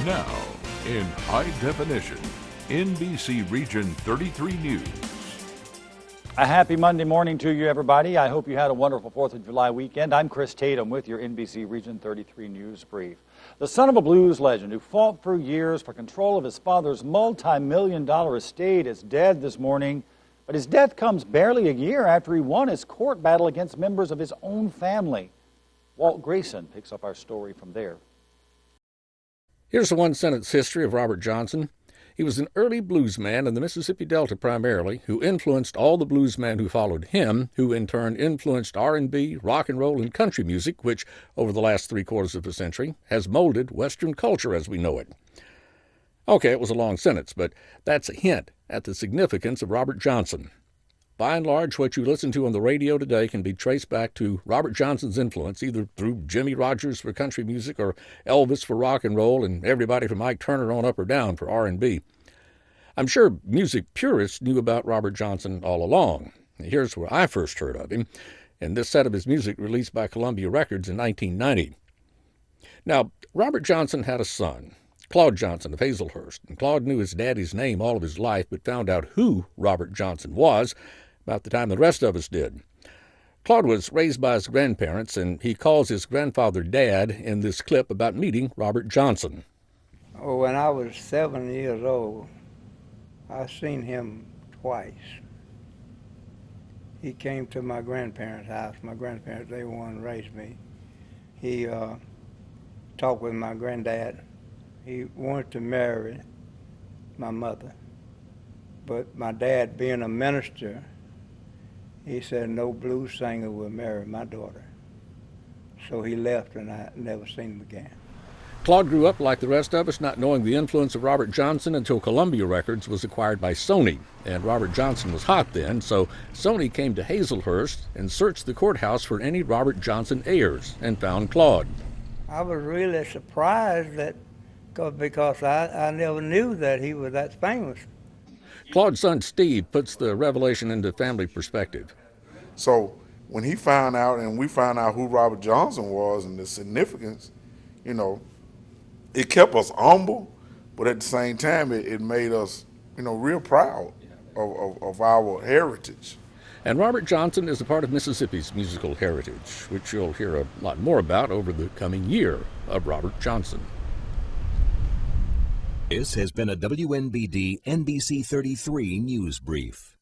Now, in high definition, NBC Region 33 News. A happy Monday morning to you, everybody. I hope you had a wonderful 4th of July weekend. I'm Chris Tatum with your NBC Region 33 News Brief. The son of a blues legend who fought for years for control of his father's multi-million-dollar estate is dead this morning. But his death comes barely a year after he won his court battle against members of his own family. Walt Grayson picks up our story from there. Here's the one-sentence history of Robert Johnson. He was an early bluesman in the Mississippi Delta primarily, who influenced all the bluesmen who followed him, who in turn influenced R&B, rock and roll, and country music, which, over the last three-quarters of a century, has molded Western culture as we know it. Okay, it was a long sentence, but that's a hint at the significance of Robert Johnson. By and large, what you listen to on the radio today can be traced back to Robert Johnson's influence, either through Jimmy Rogers for country music or Elvis for rock and roll, and everybody from Ike Turner on up or down for R&B. I'm sure music purists knew about Robert Johnson all along. Here's where I first heard of him, in this set of his music released by Columbia Records in 1990. Now, Robert Johnson had a son, Claude Johnson of Hazelhurst, and Claude knew his daddy's name all of his life, but found out who Robert Johnson was about the time the rest of us did. Claude was raised by his grandparents, and he calls his grandfather Dad in this clip about meeting Robert Johnson. Oh, when I was 7 years old, I seen him twice. He came to my grandparents' house. My grandparents, they were the one who raised me. He talked with my granddad. He wanted to marry my mother, but my dad, being a minister, he said no blues singer will marry my daughter. So he left, and I never seen him again. Claude grew up like the rest of us, not knowing the influence of Robert Johnson until Columbia Records was acquired by Sony. And Robert Johnson was hot then, so Sony came to Hazelhurst and searched the courthouse for any Robert Johnson heirs and found Claude. I was really surprised because I never knew that he was that famous. Claude's son Steve puts the revelation into family perspective. So when he found out and we found out who Robert Johnson was and the significance, it kept us humble, but at the same time it made us, real proud of our heritage. And Robert Johnson is a part of Mississippi's musical heritage, which you'll hear a lot more about over the coming year of Robert Johnson. This has been a WNBD NBC 33 News Brief.